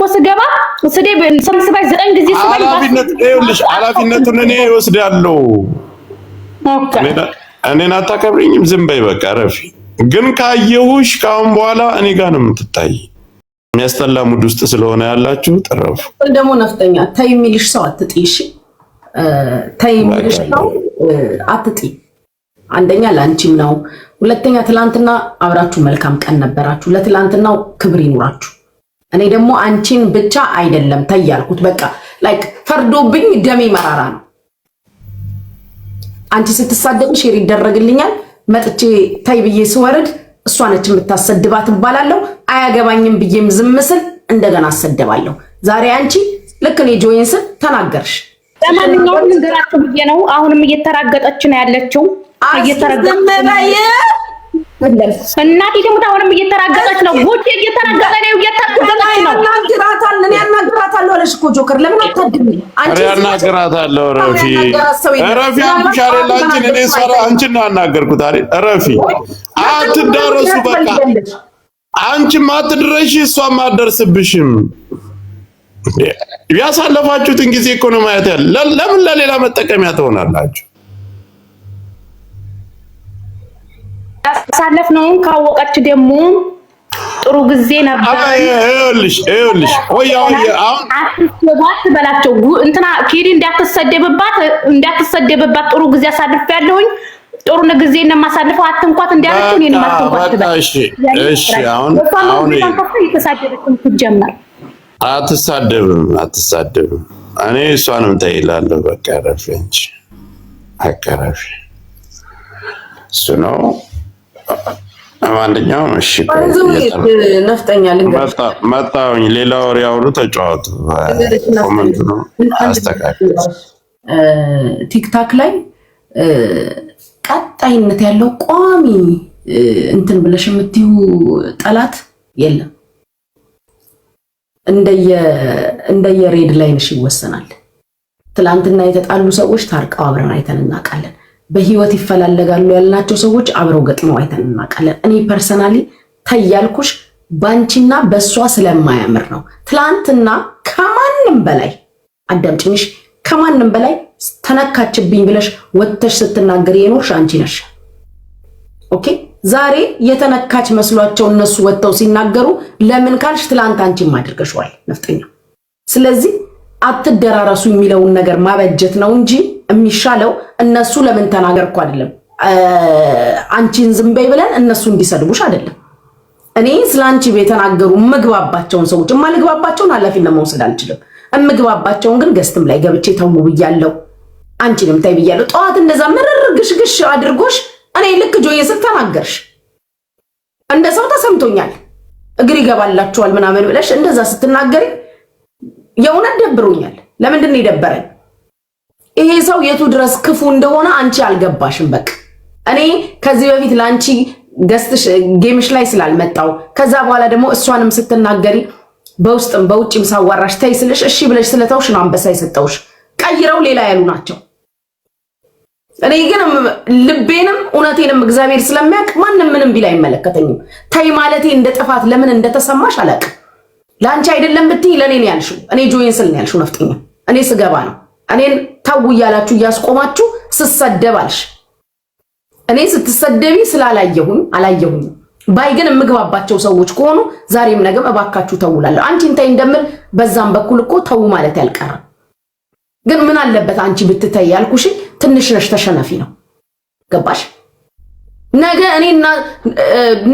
ስገባ ስደብ ሰምስባይ 9 ጊዜ ስባይ ኃላፊነቱን እኔ እወስዳለሁ። እኔን አታከብሪኝም? ዝም በይ በቃ ረፊ። ግን ካየሁሽ ካሁን በኋላ እኔ ጋር ነው የምትታይ። የሚያስጠላ ሙድ ውስጥ ስለሆነ ያላችሁ ጥረፉ። ደግሞ ነፍጠኛ ታይ የሚልሽ ሰው አትጥይ። እሺ ታይ የሚልሽ ሰው አትጥይ። አንደኛ ላንቺም ነው፣ ሁለተኛ ትላንትና አብራችሁ መልካም ቀን ነበራችሁ። ለትላንትናው ክብር ይኑራችሁ። እኔ ደግሞ አንቺን ብቻ አይደለም ታይ ያልኩት። በቃ ላይክ ፈርዶብኝ ደሜ መራራ ነው። አንቺ ስትሳደብ ሼር ይደረግልኛል። መጥቼ ታይ ብዬ ስወርድ እሷ ነች የምታሰድባት እባላለሁ። አያገባኝም ብዬም ዝም ስል እንደገና አሰደባለሁ። ዛሬ አንቺ ልክ እኔ ጆይን ስል ተናገርሽ። ለማንኛውም ንገራችሁ ብዬ ነው። አሁንም እየተራገጠች ነው ያለችው። እየተራገጠች እናቴ ደግሞ አሁንም እየተራገጠች ነው። ጉቺ እየተራገጠ ነው። እየተራገጠች ነው። እኔ አናግራታለሁ አለሽ እኮ ጆከር። ለምን አታድሚ? አንቺ አናግራታለሁ። ረፊ አንቺን እኔ ሰራ አንቺን ነው ያናገርኩት አይደል? ረፊ አትዳረሱ። በቃ አንቺም አትድረሺ፣ እሷም አትደርስብሽም። ያሳለፋችሁትን ጊዜ እኮ ነው ማየት ያለ። ለምን ለሌላ መጠቀሚያ ትሆናላችሁ? ያሳለፍነውን ካወቀች ደግሞ ጥሩ ጊዜ ነበር። ይኸውልሽ አሁን አትሰባት በላቸው። እንትና ኪሪ እንዳትሰደብባት ጥሩ ጊዜ አሳልፌያለሁኝ። ጥሩ ጊዜ እንደማሳልፈው አትንኳት እንዳለችው እኔ ማትንኳት በቃ። እሺ አሁን የተሳደበችው ትጀምር። አትሳደብም። እኔ እሷንም ተይላለሁ። በቃ ረፊ እንጂ አቀራፊ እሱ ነው። ማንኛውም እሺ ነፍጠኛ ልንገርሽ መጣሁኝ። ሌላ ወሬ አውሩ፣ ተጫወቱ። ኮሜንት ነው አስተካክል። ቲክታክ ላይ ቀጣይነት ያለው ቋሚ እንትን ብለሽ የምትዩ ጠላት የለም። እንደየ ሬድ ላይንሽ ይወሰናል። ትላንትና የተጣሉ ሰዎች ታርቀው አብረን አይተን እናውቃለን። በህይወት ይፈላለጋሉ ያልናቸው ሰዎች አብረው ገጥመው አይተን እናውቃለን። እኔ ፐርሰናሊ ታያልኩሽ ባንቺና በሷ ስለማያምር ነው። ትላንትና ከማንም በላይ አዳምጪኝሽ፣ ከማንም በላይ ተነካችብኝ ብለሽ ወጥተሽ ስትናገር የኖርሽ አንቺ ነሽ። ኦኬ ዛሬ የተነካች መስሏቸው እነሱ ወጥተው ሲናገሩ ለምን ካልሽ ትላንት አንቺም አድርገሽዋል ነፍጠኛ። ስለዚህ አትደራረሱ የሚለውን ነገር ማበጀት ነው እንጂ የሚሻለው እነሱ ለምን ተናገርኩ አይደለም። አንቺን ዝም በይ ብለን እነሱ እንዲሰድቡሽ አይደለም። እኔ ስላንቺ የተናገሩ ምግባባቸውን ሰዎች ማልግባባቸውን ኃላፊነት መውሰድ አልችልም። ምግባባቸውን ግን ገስትም ላይ ገብቼ ተው ብያለሁ። አንቺንም ታይ ብያለሁ። ጠዋት እንደዛ ምርር ግሽግሽ አድርጎሽ እኔ ልክ ጆዬ ስትናገርሽ እንደ ሰው ተሰምቶኛል። እግር ይገባላችኋል ምናምን ብለሽ እንደዛ ስትናገሪ የእውነት ደብሮኛል። ለምንድን ነው የደበረኝ? ይሄ ሰው የቱ ድረስ ክፉ እንደሆነ አንቺ አልገባሽም። በቃ እኔ ከዚህ በፊት ላንቺ ገስትሽ ጌምሽ ላይ ስላልመጣው ከዛ በኋላ ደግሞ እሷንም ስትናገሪ በውስጥም በውጭም ሳዋራሽ ታይ ስለሽ እሺ ብለሽ ስለተውሽ ነው አንበሳ የሰጠውሽ። ቀይረው ሌላ ያሉ ናቸው። እኔ ግን ልቤንም እውነቴንም እግዚአብሔር ስለሚያውቅ ማንም ምንም ቢል አይመለከተኝም። ታይ ማለቴ እንደ ጥፋት ለምን እንደተሰማሽ አላውቅም። ላንቺ አይደለም ብትይ ለኔ ነው ያልሽው። እኔ ጆይን ስል ነው ያልሽው ነፍጠኛ። እኔ ስገባ ነው እኔን ታው እያላችሁ እያስቆማችሁ ስሰደብ አልሽ። እኔ ስትሰደቢ ስላላየሁኝ አላየሁኝ ባይ ግን የምግባባቸው ሰዎች ከሆኑ ዛሬም ነገም እባካችሁ ተውላለሁ። አንቺን ታይ እንደምል በዛም በኩል እኮ ተው ማለት ያልቀረ ግን ምን አለበት አንቺ ብትታይ ያልኩሽ ትንሽ ነሽ ተሸነፊ ነው። ገባሽ? ነገ እኔና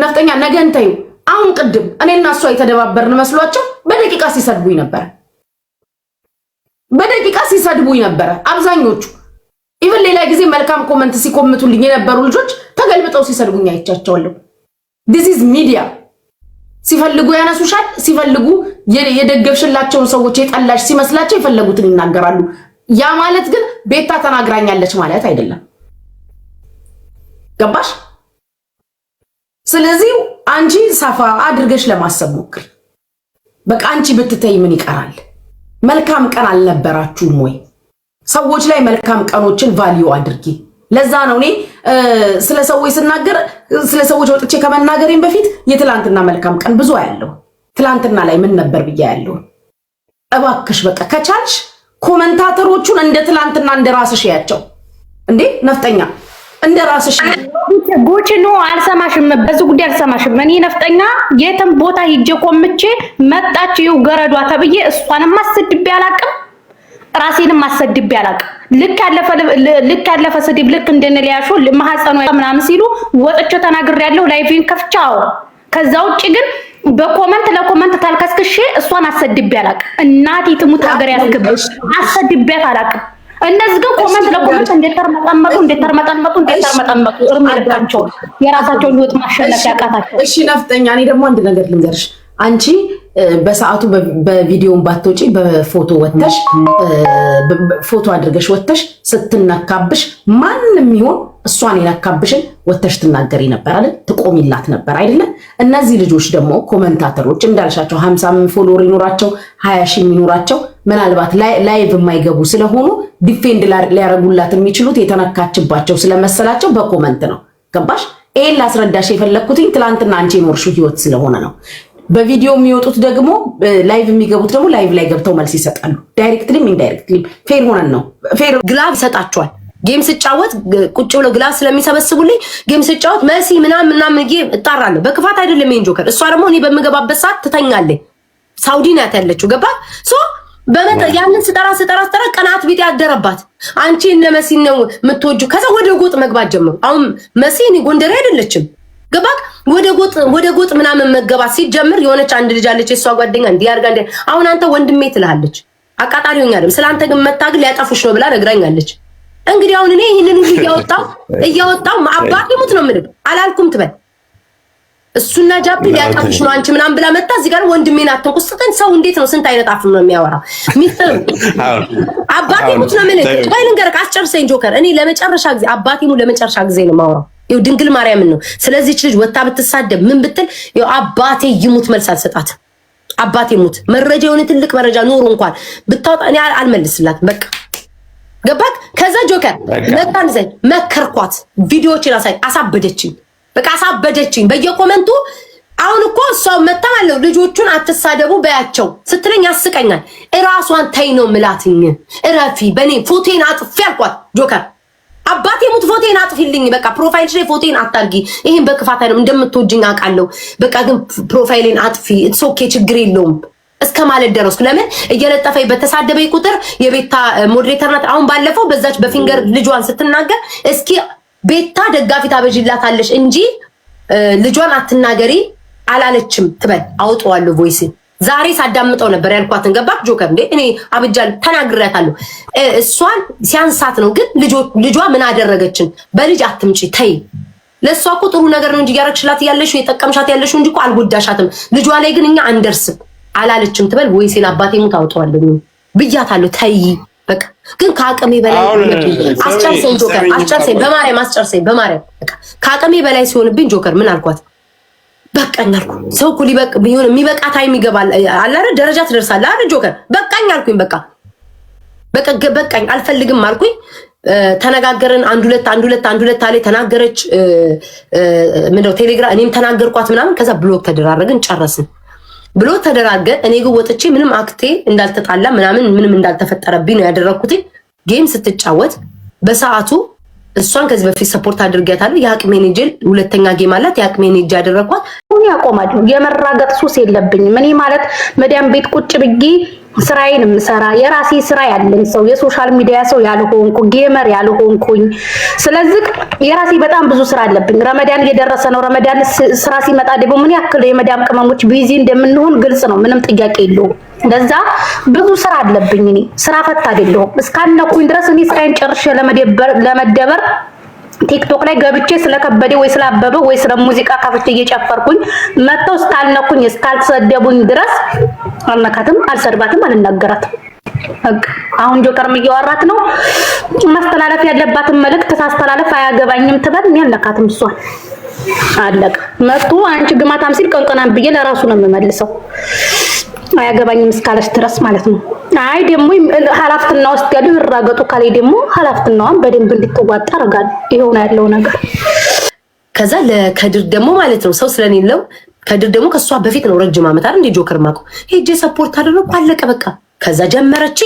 ነፍጠኛ ነገ እንታዩ። አሁን ቅድም እኔና እሷ የተደባበርን መስሏቸው በደቂቃ ሲሰድቡኝ ነበር። አብዛኞቹ ኢቭን ሌላ ጊዜ መልካም ኮመንት ሲኮምቱልኝ የነበሩ ልጆች ተገልብጠው ሲሰድቡኝ አይቻቸዋለሁ። this is media። ሲፈልጉ ያነሱሻል፣ ሲፈልጉ የደገፍሽላቸውን ሰዎች የጠላሽ ሲመስላቸው የፈለጉትን ይናገራሉ። ያ ማለት ግን ቤታ ተናግራኛለች ማለት አይደለም። ገባሽ? ስለዚህ አንቺ ሰፋ አድርገሽ ለማሰብ ሞክሪ። በቃ አንቺ ብትተይ ምን ይቀራል? መልካም ቀን አልነበራችሁም ወይ? ሰዎች ላይ መልካም ቀኖችን ቫልዩ አድርጊ። ለዛ ነው እኔ ስለ ሰዎች ስናገር ስለ ሰዎች ወጥቼ ከመናገሬን በፊት የትላንትና መልካም ቀን ብዙ ያለው ትላንትና ላይ ምን ነበር ብዬ ያለው እባክሽ በቃ ከቻልሽ ኮመንታተሮቹን እንደ ትላንትና እንደ ራስሽ ያቸው እንዴ ነፍጠኛ እንደ ራስሽ ጉቺ ነው። አልሰማሽም፣ በዚህ ጉዳይ አልሰማሽም። እኔ ነፍጠኛ የትም ቦታ ሂጄ ቆምቼ መጣች ይው ገረዷ ተብዬ እሷንም አሰድቤ አላቅም፣ ራሴንም አሰድቤ አላቅም። ልክ ያለፈ ስድብ ልክ እንደነሊያሾ ማህፀኑ ምናምን ሲሉ ወጥቼ ተናግሬያለሁ። ላይቪን ከፍቻው። ከዛ ውጪ ግን በኮመንት ለኮመንት ታልከስክሽ እሷን አሰድቤ አላቅም። እናቴ ትሙት ሀገር ያስገባሽ አሰድቤያት አላቅም። እነዚህ ግን ኮመንት ለኮመንት እንደተርመጠመጡ እርምጃቸው የራሳቸውን ህይወት ማሸነፍ ያቃታቸው። እሺ ነፍጠኛ፣ እኔ ደግሞ አንድ ነገር ልንገርሽ። አንቺ በሰዓቱ በቪዲዮን ባትወጪ በፎቶ ወተሽ ፎቶ አድርገሽ ወተሽ ስትነካብሽ ማንንም ይሁን እሷን የነካብሽን ወተሽ ትናገሪ ነበር አይደል? ትቆሚላት ነበር አይደል? እነዚህ ልጆች ደግሞ ኮመንታተሮች እንዳልሻቸው 50 ፎሎወር ይኖራቸው 20 ሺህ ይኖራቸው ምናልባት ላይቭ የማይገቡ ስለሆኑ ዲፌንድ ሊያረጉላት የሚችሉት የተነካችባቸው ስለመሰላቸው በኮመንት ነው። ገባሽ? ይሄን ላስረዳሽ የፈለኩትኝ ትላንትና አንቺ የኖርሽው ህይወት ስለሆነ ነው። በቪዲዮ የሚወጡት ደግሞ ላይቭ የሚገቡት ደግሞ ላይቭ ላይ ገብተው መልስ ይሰጣሉ። ዳይሬክትሊም ኢንዳይሬክትሊም ፌር ሆነን ነው። ፌር ግላብ ይሰጣቸዋል። ጌም ስጫወት ቁጭ ብሎ ግላብ ስለሚሰበስቡልኝ ጌም ስጫወት መሲ ምናምን ጌም እጣራለሁ። በክፋት አይደለም ይሄን ጆከር። እሷ ደግሞ እኔ በምገባበት ሰዓት ትተኛለች። ሳውዲ ናት ያለችው። ገባ ሶ በመጣ ያንን ስጠራ ቀናት ቢት ያደረባት አንቺ እነ መሲ ነው የምትወጁ። ከዛ ወደ ጎጥ መግባት ጀመሩ። አሁን መሲ እኔ ጎንደሬ አይደለችም። ገባክ? ወደ ጎጥ ምናምን መገባት ሲጀምር የሆነች አንድ ልጅ አለች የሷ ጓደኛ እንዲያርጋ እንደ አሁን አንተ ወንድሜ ትልሃለች። አቃጣሪውኛ አይደል ስላንተ ግን መታገል ያጠፉሽ ነው ብላ ነግራኛለች። እንግዲህ አሁን እኔ ይሄንን ሁሉ እያወጣው አባቴ ሙት ነው የምልህ አላልኩም ትበል እሱና ጃፒ ሊያጠፉሽ ነው አንቺ ምናምን ብላ መጣ። እዚህ ጋር ወንድሜን አትንቁስጥን። ሰው እንዴት ነው ስንት አይነት አፍ ነው የሚያወራው? ሚስጥር አባቴ ሙት ነው የምልህ። ቆይ ልንገርህ፣ አስጨርሰኝ ጆከር። እኔ ለመጨረሻ ጊዜ አባቴ ሙት ለመጨረሻ ጊዜ ነው የማወራው። ይኸው ድንግል ማርያምን ነው። ስለዚህ ልጅ ወጣ ብትሳደብ ምን ብትል ይኸው አባቴ ይሙት መልስ አልሰጣትም። አባቴ ሙት መረጃ የሆነ ትልቅ መረጃ ኖሮ እንኳን ብታወጣ እኔ አልመልስላትም። በቃ ገባክ? ከዛ ጆከር መጣን ዘይ መከርኳት። ቪዲዮዎችን አሳበደችኝ። በቃ አሳበደችኝ በየኮመንቱ። አሁን እኮ እሷው መጣማለው ልጆቹን አትሳደቡ በያቸው ስትለኝ ያስቀኛል። እራሷን ታይ ነው ምላትኝ። እረፊ በኔ ፎቶን አጥፊ አልኳት። ጆከር አባቴ ሙት ፎቶን አጥፊልኝ። በቃ ፕሮፋይልሽ ላይ ፎቶን አታርጊ። ይሄን በክፋት አይደለም እንደምትወጂኝ አውቃለሁ። በቃ ግን ፕሮፋይልን አጥፊ። ኢትስ ኦኬ ችግር የለውም እስከ ማለት ደረስኩ። ለምን እየለጠፈኝ በተሳደበኝ ቁጥር የቤታ ሞዴሬተር ናት። አሁን ባለፈው በዛች በፊንገር ልጇን ስትናገር እስኪ ቤታ ደጋፊ ታበጅላታለሽ እንጂ ልጇን አትናገሪ አላለችም ትበል። አውጣዋለሁ ቮይስ ዛሬ ሳዳምጠው ነበር ያልኳትን። ገባክ ጆከር? እንዴ እኔ አብጃል ተናግሬያታለሁ። እሷን ሲያንሳት ነው። ግን ልጇ ምን አደረገችን? በልጅ አትምጪ ተይ። ለሷ እኮ ጥሩ ነገር ነው እንጂ ያረክሽላት ያለሽው የጠቀምሻት ያለሽው እንጂ እኮ አልጎዳሻትም። ልጇ ላይ ግን እኛ አንደርስም አላለችም ትበል። ቮይስን አባቴ ሙት አውጣዋለሁ ብያታለሁ። ተይ በቃ ግን ከአቅሜ በላይ አስጨርሰኝ ጆከር፣ አስጨርሰኝ በማርያም አስጨርሰኝ በማርያም። በቃ ከአቅሜ በላይ ሲሆንብኝ ጆከር ምን አልኳት? በቃኝ አልኩ። ሰው እኮ ሊበቅ ቢሆን የሚበቃ ታይም ይገባል አለ አይደል? ደረጃ ትደርሳለህ አይደል ጆከር? በቃኝ አልኩኝ። በቃኝ አልፈልግም አልኩኝ። ተነጋገርን። አንድ ሁለት አለ ተናገረች። ምንድነው ቴሌግራም እኔም ተናገርኳት ምናምን። ከዛ ብሎክ ተደራረግን ጨረስን። ብሎ ተደራገ። እኔ ግን ወጥቼ ምንም አክቴ እንዳልተጣላ ምንም እንዳልተፈጠረብኝ ነው ያደረኩት። ጌም ስትጫወት በሰዓቱ እሷን ከዚህ በፊት ሰፖርት አድርጌያታለሁ። የአቅሜን እንጂ ሁለተኛ ጌም አላት። የአቅሜን እንጂ ያደረኳት ሁሉ ያቆማል። የመራገጥ ሱስ የለብኝም እኔ ማለት መዲያም ቤት ቁጭ ብዬ ስራዬን ምሰራ የራሴ ስራ ያለኝ ሰው የሶሻል ሚዲያ ሰው ያልሆንኩ ጌመር ያልሆንኩኝ። ስለዚህ የራሴ በጣም ብዙ ስራ አለብኝ። ረመዳን እየደረሰ ነው። ረመዳን ስራ ሲመጣ ደግሞ ምን ያክል የመዳም ቅመሞች ቢዚ እንደምንሆን ግልጽ ነው። ምንም ጥያቄ የለውም። እንደዛ ብዙ ስራ አለብኝ። እኔ ስራ ፈታ አይደለሁም። እስካነኩኝ ድረስ እኔ ስራዬን ጨርሼ ለመደበር ቲክቶክ ላይ ገብቼ ስለከበደ ወይ ስላበበ ወይ ስለ ሙዚቃ ከፍቼ እየጨፈርኩኝ መተው ስታልነኩኝ እስካልተሰደቡኝ ድረስ አልነካትም፣ አልሰድባትም፣ አልናገራትም። አሁን ጆከርም እያወራት ነው። ማስተላለፍ ያለባትን መልእክት ታስተላለፍ። አያገባኝም ትበል። እኔ አልነካትም። እሷን አለቀ። መጡ አንቺ ግማታም ሲል ቀንቀናም ብዬ ለራሱ ነው የምመልሰው። አያገባኝም እስካለች ድረስ ማለት ነው። አይ ደግሞ ሀላፍትና ውስጥ ያለው ይራገጡ ካለ ደግሞ ሀላፍትናዋን በደንብ እንድትዋጣ አረጋል። ይሄው ነው ያለው ነገር። ከዛ ለከድር ደግሞ ማለት ነው ሰው ስለሌለው ከድር ደግሞ ከሷ በፊት ነው ረጅም ዓመት አይደል እንደ ጆከር ማቆ ሄጄ ሰፖርት አደረኩ። አለቀ በቃ። ከዛ ጀመረች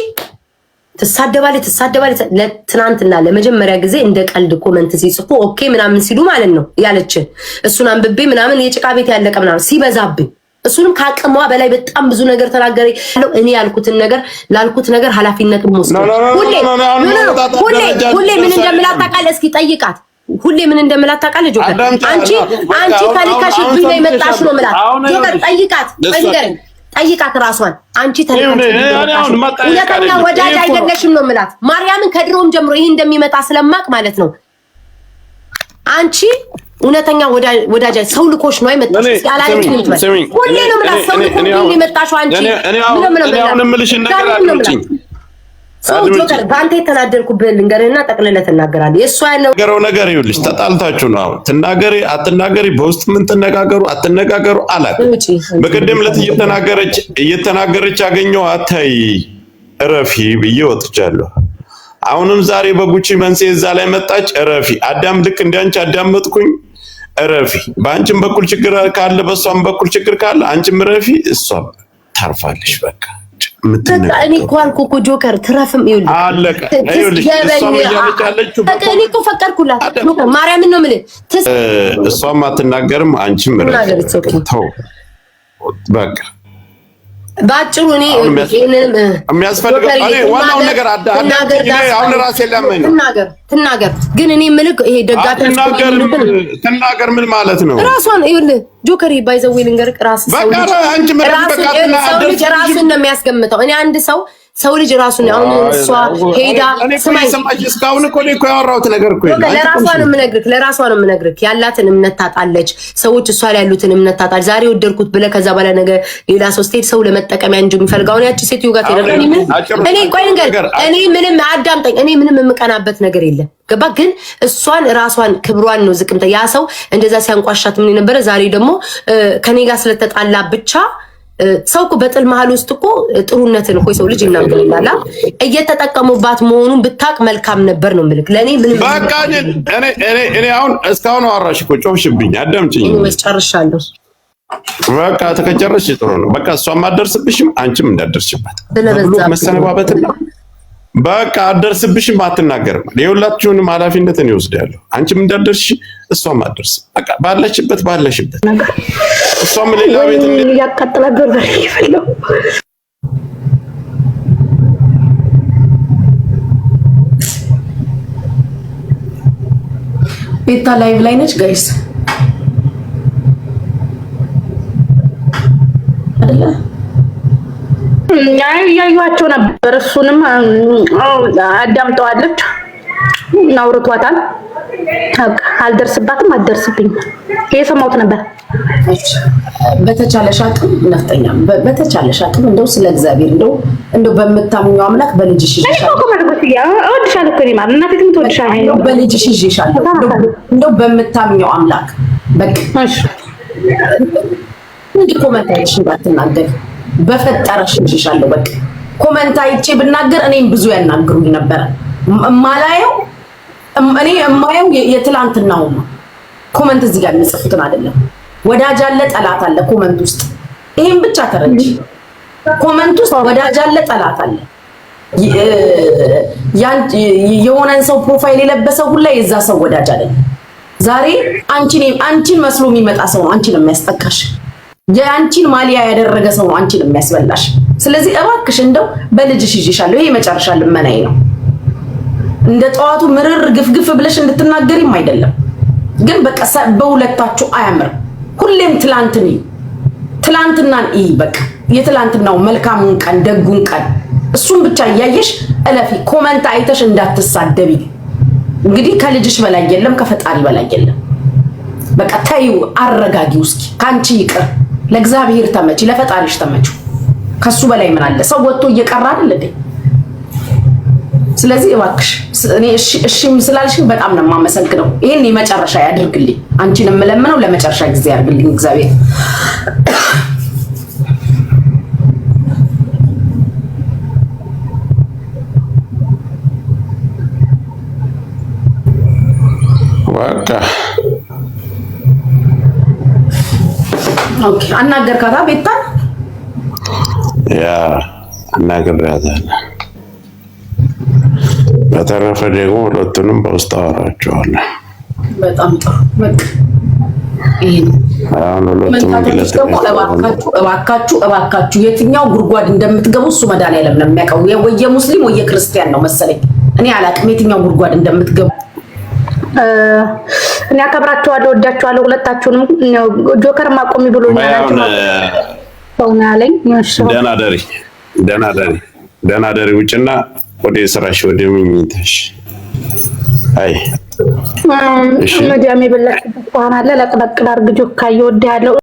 ትሳደባለች ለትናንትና ለመጀመሪያ ጊዜ እንደ ቀልድ ኮሜንት ሲጽፉ ኦኬ ምናምን ሲሉ ማለት ነው ያለችን እሱን አንብቤ ምናምን የጭቃ ቤት ያለቀ ምናምን ሲበዛብኝ እሱንም ካቅሟ በላይ በጣም ብዙ ነገር ተናገረ ያለው እኔ ያልኩትን ነገር ላልኩት ነገር ኃላፊነቱን ወስዶ ሁሌ ምን እንደምላት ታውቃለህ እስኪ ጠይቃት ሁሌ ምን እንደምላት ታውቃለህ ጆከር አንቺ ተልካሽብኝ ነው የመጣሽ ነው ማለት ጆከር ጠይቃት ራሷን አንቺ ሁለተኛ ወዳጅ አይደለሽም ነው የምላት ማርያምን ከድሮም ጀምሮ ይሄ እንደሚመጣ ስለማቅ ማለት ነው አንቺ እውነተኛ ወዳጅ ሰው ልኮሽ ነው አይመጣሽ ያላለች ነው ማለት ሁሌ ነው የምላት ሰው ልኮሽ ነው የመጣሽው አንቺ እኔ አሁን እምልሽ ነገር አልኩኝ ሰው ጆከር ባንተ የተናደርኩብህ ልንገርህና ጠቅልለህ ትናገራለህ የእሷ ያለው ነገር ይኸውልሽ ተጣልታችሁ ነው አትናገሪ አትናገሪ በውስጥ ምን ትነጋገሩ አትነጋገሩ አላውቅም በቀደም ዕለት እየተናገረች አገኘው አታይ እረፊ ብዬ ወጥቻለሁ አሁንም ዛሬ በጉቺ መንሴ እዛ ላይ መጣች እረፊ አዳም ልክ እንዳንቺ አዳመጥኩኝ እረፊ በአንቺም በኩል ችግር ካለ በሷም በኩል ችግር ካለ አንቺም እረፊ እሷም ታርፋለሽ በቃ እኔ እኮ አልኩህ እኮ ጆከር ትረፍም ይኸውልህ አለቀ ይኸውልሽ እሷም እያለቻለችው እኔ እኮ ፈቀድኩላት ጆከር ማርያምን ነው የምልህ እሷም አትናገርም አንቺም ተው በቃ ባጭሩ እኔ የሚያስፈልገው እኔ ዋናው ነገር አሁን ራሴ ለምን ትናገር ግን እኔ የምልህ ይሄ ደጋፊዎች ትናገር ምን ማለት ነው ራሷን ይኸውልህ ጆከር ባይዘው ልንገርህ ራሱን ነው የሚያስገምተው እኔ አንድ ሰው ልጅ ራሱን አሁን እሷ ሄዳ ስማኝ እስካሁን እኮ ያወራሁት ነገር እኮ ለራሷ ነው የምነግርህ ያላትን እምነት ታጣለች ሰዎች እሷ ላይ ያሉትን እምነት ታጣለች ዛሬ ወደድኩት ብለህ ከዛ በኋላ ነገር ሌላ ሰው ስትሄድ ሰው ለመጠቀሚያ እንጂ የሚፈልገው አሁን ያቺ ሴት ይውጋት ይደረጋል እኔ ቆይ ልንገርህ እኔ ምንም አዳምጠኝ እኔ ምንም የምቀናበት ነገር የለም ገባ ግን እሷን ራሷን ክብሯን ነው ዝቅምታ ያ ሰው እንደዛ ሲያንቋሻት ምን ነበር ዛሬ ደግሞ ከኔ ጋር ስለተጣላ ብቻ ሰው እኮ በጥል መሃል ውስጥ እኮ ጥሩነትን እኮ ሰው ልጅ ይናገራል እየተጠቀሙባት መሆኑን ብታቅ መልካም ነበር ነው ምልክ ለኔ ምንም በቃ እኔ አሁን እስካሁን አወራሽ እኮ ጮፍሽብኝ አዳምጪኝ ጨርሻለሁ በቃ ተከጨረሽ ጥሩ ነው በቃ እሷም አደርስብሽም አንቺም እንዳደርስሽባት ብሎ መሰነባበትና በቃ አደርስብሽም አትናገርም የሁላችሁንም ኃላፊነትን ይወስዳሉ አንቺም እንዳደርሽ እሷም አደርስ በቃ ባለሽበት እሷም ሌላ ቤት ያቃጥላገር ይፈልው ቤታ ላይቭ ላይ ነች ጋይስ አይደለ ያዩዋቸው ነበር እሱንም አዳምጠዋለች ናውርቷታል አልደርስባትም አትደርስብኝ የሰማሁት ነበር በተቻለሽ አቅም ነፍጠኛ በተቻለሽ አቅም እንደው ስለ እግዚአብሔር እንደው በመታምኛው አምላክ በልጅሽ ይሻል እወድሻለሁ እኮ እኔ ማለት እናቴ ትወድሻለሁ በልጅሽ ይሻል እንደው በመታምኛው አምላክ በቃ እሺ እንዴ ኮሜንታይሽ ባትናገር በፈጠረሽ ይሻለው በቃ ኮሜንታይቼ ብናገር እኔም ብዙ ያናግሩኝ ነበር ማላየው እኔ የማየው የትላንትናው ነው ኮሜንት እዚህ ጋር የሚጽፉትን አይደለም ወዳጅ አለ ጠላት አለ ኮሜንት ውስጥ ይሄን ብቻ ተረጂ ኮሜንት ውስጥ ወዳጅ አለ ጠላት አለ የሆነን ሰው ፕሮፋይል የለበሰው ሁላ የዛ ሰው ወዳጅ አይደለም ዛሬ አንቺን መስሎ የሚመጣ ሰው አንቺን የሚያስጠቃሽ የአንቺን ማሊያ ያደረገ ሰው አንቺን የሚያስበላሽ ስለዚህ እባክሽ እንደው በልጅሽ ይዤሻለሁ ይሄ መጨረሻ ልመናዬ ነው እንደ ጠዋቱ ምርር ግፍግፍ ብለሽ እንድትናገሪም አይደለም ግን በቃ በሁለታችሁ አያምር ሁሌም ትላንትናን በቃ የትላንትናው መልካሙን ቀን ደጉን ቀን እሱን ብቻ እያየሽ እለፊ ኮሜንት አይተሽ እንዳትሳደቢ እንግዲህ ከልጅሽ በላይ የለም ከፈጣሪ በላይ የለም በቃ ታዩ አረጋጊው እስኪ ካንቺ ይቅር ለእግዚአብሔር ተመጪ ለፈጣሪሽ ተመጪ ከሱ በላይ ምን አለ ሰው ወጥቶ እየቀራ አይደል እንዴ ስለዚህ እባክሽ እኔ እሺም ስላልሽኝ በጣም ነው የማመሰግነው ይሄን የመጨረሻ ያድርግልኝ አንቺን የምለምነው ለመጨረሻ ጊዜ ያድርግልኝ እግዚአብሔር በቃ ኦኬ አናገርካታ ቤታ ያ እናገራታለን። በተረፈ ደግሞ ሁለቱንም በውስጥ አወራቸዋለሁ። በጣም ጥሩ። በቃ እባካችሁ የትኛው ጉድጓድ እንደምትገቡ እሱ መድኃኒዓለም ነው የሚያውቀው። ወይ ሙስሊም ወይ ክርስቲያን ነው መሰለኝ፣ እኔ አላቅም የትኛው ጉድጓድ እንደምትገቡ። እኔ አከብራችኋለሁ፣ ወዳችኋለሁ ሁለታችሁንም። ጆከር ማቆሚ ብሎኛል። ደህና ደሪ ውጭና ወደ ስራሽ ወደ ምኝታሽ። አይ መዲያም የበላሽበት ቋና አለ ለቅለቅል አርግጆ ካየው ወደ ያለው